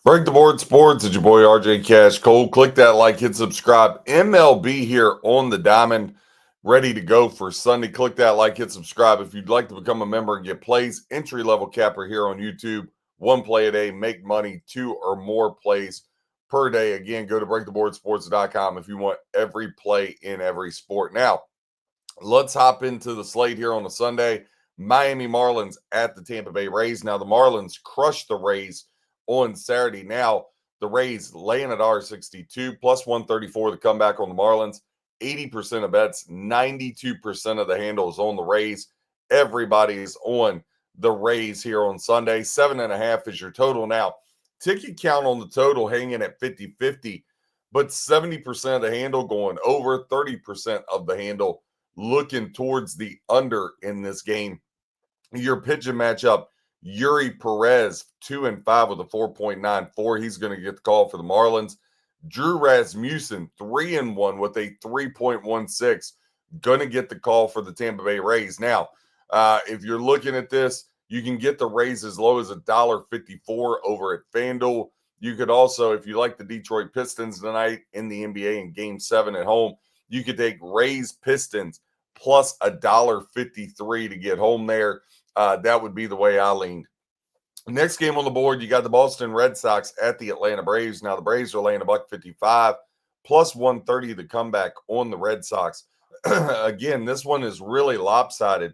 Break the board sports. It's your boy RJ Cash Cole. Click that like, hit subscribe. MLB here on the diamond, ready to go for Sunday. Click that like, hit subscribe. If you'd like to become a member and get plays, entry level capper here on YouTube. One play a day, make money, 2 or more plays per day. Again, go to breaktheboardsports.com if you want every play in every sport. Now, let's hop into the slate here on a Sunday. Miami Marlins at the Tampa Bay Rays. Now, the Marlins crushed the Rays on Saturday. Now, the Rays laying at R62, plus 134 the comeback on the Marlins. 80% of bets, 92% of the handles on the Rays. Everybody's on the Rays here on Sunday. 7.5 is your total. Now, ticket count on the total hanging at 50-50, but 70% of the handle going over, 30% of the handle looking towards the under in this game. Your pitching matchup, Yuri Perez, 2-5 with a 4.94. He's going to get the call for the Marlins. Drew Rasmussen, 3-1 with a 3.16. Going to get the call for the Tampa Bay Rays. Now, if you're looking at this, you can get the Rays as low as $1.54 over at FanDuel. You could also, if you like the Detroit Pistons tonight in the NBA in Game 7 at home, you could take Rays Pistons plus $1.53 to get home there. That would be the way I leaned. Next game on the board, you got the Boston Red Sox at the Atlanta Braves. Now the Braves are laying $1.55 plus 130 the comeback on the Red Sox. Again, this one is really lopsided.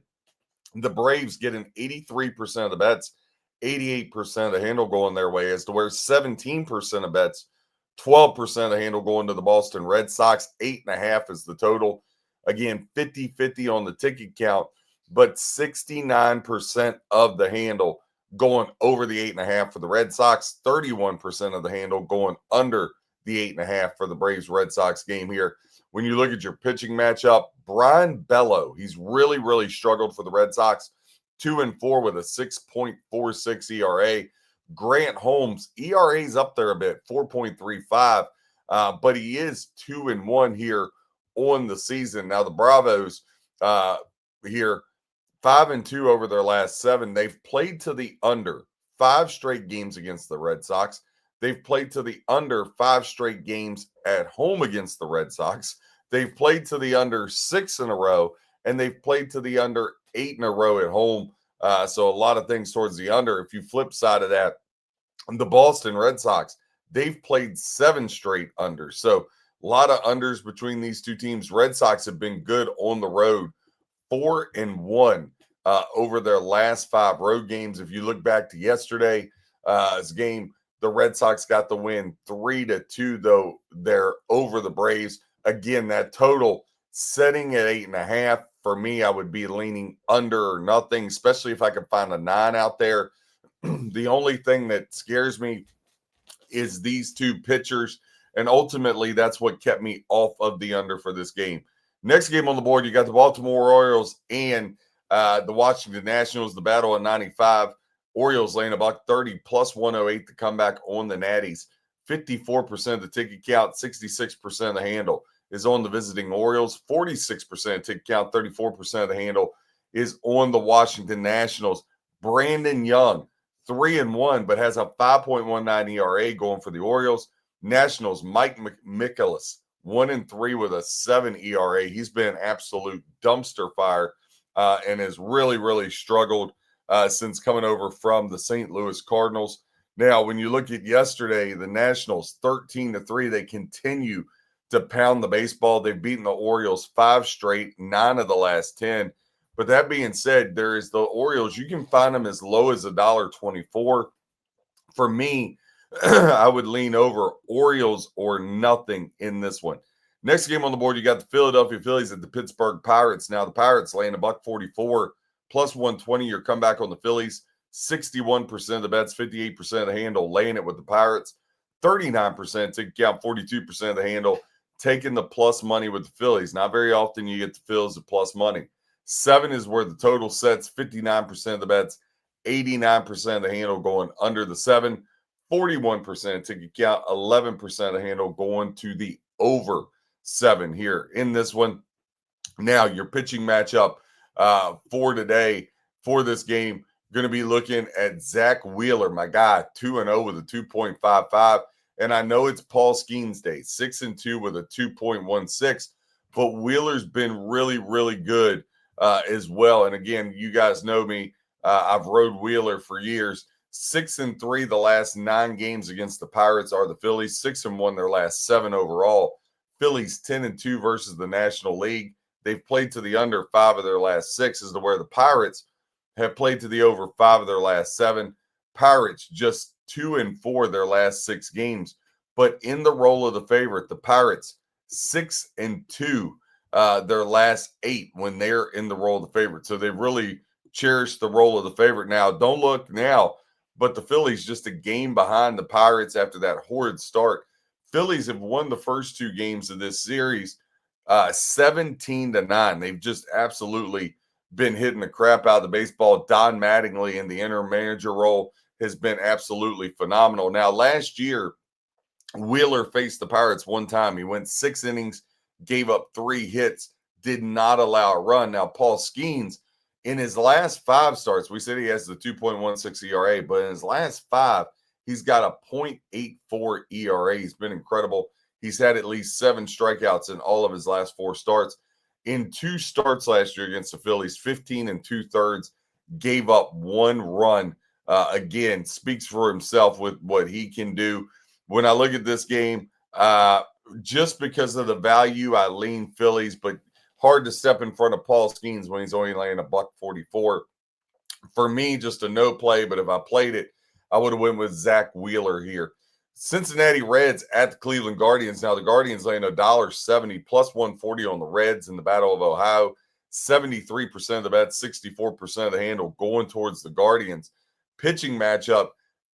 The Braves getting 83% of the bets, 88% of the handle going their way, as to where 17% of bets, 12% of the handle going to the Boston Red Sox. 8.5 is the total. Again, 50-50 on the ticket count, but 69% of the handle going over the 8.5 for the Red Sox. 31% of the handle going under the 8.5 for the Braves Red Sox game here. When you look at your pitching matchup, Brian Bello, he's really struggled for the Red Sox. 2-4 with a 6.46 ERA. Grant Holmes, ERA's up there a bit, 4.35, but he is 2-1 here on the season. Now the Bravos here, 5-2 over their last 7. They've played to the under 5 straight games against the Red Sox. They've played to the under 5 straight games at home against the Red Sox. They've played to the under 6 in a row, and they've played to the under 8 in a row at home. So a lot of things towards the under. If you flip side of that, the Boston Red Sox, they've played 7 straight unders. So a lot of unders between these two teams. Red Sox have been good on the road, 4-1 over their last 5 road games. If you look back to yesterday's game, the Red Sox got the win 3-2, though they're over the Braves. Again, that total setting at 8.5. For me, I would be leaning under or nothing, especially if I could find a 9 out there. The only thing that scares me is these two pitchers, and ultimately that's what kept me off of the under for this game. Next game on the board, you got the Baltimore Orioles and the Washington Nationals, the battle at 95. Orioles laying $1.30 plus 108 to come back on the Natties. 54% of the ticket count, 66% of the handle is on the visiting Orioles. 46% ticket count, 34% of the handle is on the Washington Nationals. Brandon Young, 3-1, but has a 5.19 ERA going for the Orioles. Nationals, Mike Mikolas, 1-3 with a 7 ERA. He's been absolute dumpster fire and has really struggled since coming over from the St. Louis Cardinals. Now, when you look at yesterday, the Nationals 13-3, they continue to pound the baseball. They've beaten the Orioles 5 straight, 9 of the last 10. But that being said, there is the Orioles. You can find them as low as $1.24. For me, I would lean over Orioles or nothing in this one. Next game on the board, you got the Philadelphia Phillies at the Pittsburgh Pirates. Now, the Pirates laying $1.44 plus 120. Your comeback on the Phillies. 61% of the bets, 58% of the handle, laying it with the Pirates. 39% ticket count, 42% of the handle, taking the plus money with the Phillies. Not very often you get the Phillies at plus money. 7 is where the total sets, 59% of the bets, 89% of the handle going under the 7. 41% ticket count, 11% of the handle going to the over 7 here in this one. Now, your pitching matchup for today, for this game, Going to be looking at Zach Wheeler, my guy, 2-0 with a 2.55. And I know it's Paul Skeens Day, 6-2 with a 2.16. But Wheeler's been really, really good as well. And again, you guys know me. I've rode Wheeler for years. 6-3 the last 9 games against the Pirates are the Phillies. 6-1 their last 7 overall. Phillies 10-2 versus the National League. They've played to the under 5 of their last 6, as to where the Pirates have played to the over 5 of their last 7. Pirates just 2-4 their last 6 games. But in the role of the favorite, the Pirates 6-2 their last 8 when they're in the role of the favorite. So they really cherished the role of the favorite. Now, don't look now, but the Phillies just a game behind the Pirates after that horrid start. Phillies have won the first 2 games of this series 17-9. They've just absolutely been hitting the crap out of the baseball. Don Mattingly in the interim manager role has been absolutely phenomenal. Now, last year, Wheeler faced the Pirates one time. He went 6 innings, gave up 3 hits, did not allow a run. Now, Paul Skeens, in his last 5 starts, we said he has the 2.16 ERA, but in his last 5, he's got a .84 ERA. He's been incredible. He's had at least 7 strikeouts in all of his last 4 starts. In 2 starts last year against the Phillies, 15 2/3, gave up 1 run. Again, speaks for himself with what he can do. When I look at this game, just because of the value, I lean Phillies, but hard to step in front of Paul Skeens when he's only laying $1.44. For me, just a no play, but if I played it, I would have went with Zach Wheeler here. Cincinnati Reds at the Cleveland Guardians. Now, the Guardians laying $1.70 plus 140 on the Reds in the Battle of Ohio. 73% of the bet, 64% of the handle going towards the Guardians. Pitching matchup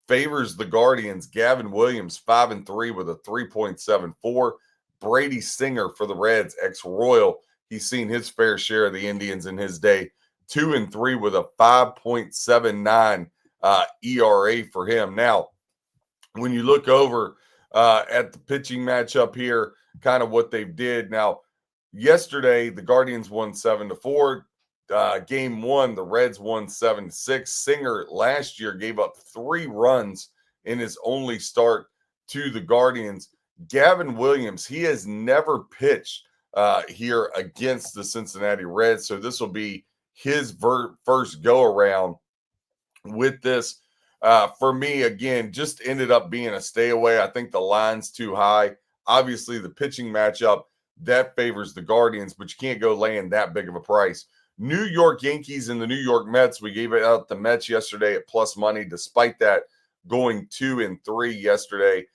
favors the Guardians. Gavin Williams, 5-3 with a 3.74. Brady Singer for the Reds, ex-Royal. He's seen his fair share of the Indians in his day. 2-3 with a 5.79 ERA for him. Now, when you look over at the pitching matchup here, kind of what they did. Now, yesterday, the Guardians won 7-4. Game 1, the Reds won 7-6. Singer last year gave up 3 runs in his only start to the Guardians. Gavin Williams, he has never pitched here against the Cincinnati Reds, so this will be his first go-around with this. For me, again, just ended up being a stay away. I think the line's too high. Obviously, the pitching matchup, that favors the Guardians, but you can't go laying that big of a price. New York Yankees and the New York Mets. We gave it out the Mets yesterday at plus money, despite that going 2-3 yesterday.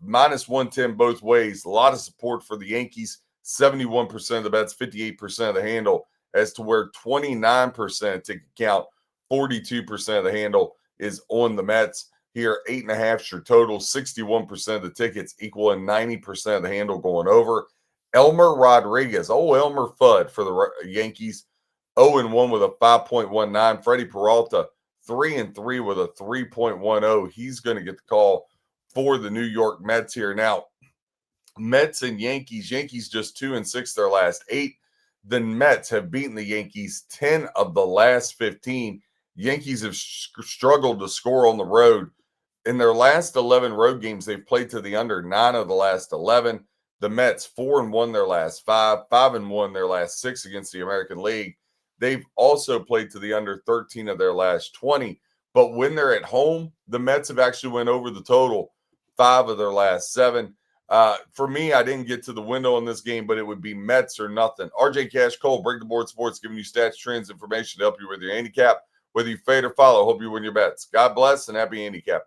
Minus 110 both ways. A lot of support for the Yankees. 71% of the bets, 58% of the handle, as to where 29% ticket count, 42% of the handle is on the Mets. Here, 8.5 your total, 61% of the tickets, equaling 90% of the handle going over. Elmer Rodriguez, Elmer Fudd for the Yankees, 0-1 with a 5.19. Freddie Peralta, 3-3 with a 3.10. He's going to get the call for the New York Mets here. Now, Mets and Yankees. Yankees just 2-6 their last 8. The Mets have beaten the Yankees 10 of the last 15. Yankees have struggled to score on the road. In their last 11 road games, they've played to the under 9 of the last 11. The Mets 4-1 their last 5, 5-1 their last 6 against the American League. They've also played to the under 13 of their last 20. But when they're at home, the Mets have actually went over the total 5 of their last 7. For me, I didn't get to the window in this game, but it would be Mets or nothing. RJ Cash Cole, Break the Board Sports, giving you stats, trends, information to help you with your handicap. Whether you fade or follow, hope you win your bets. God bless and happy handicap.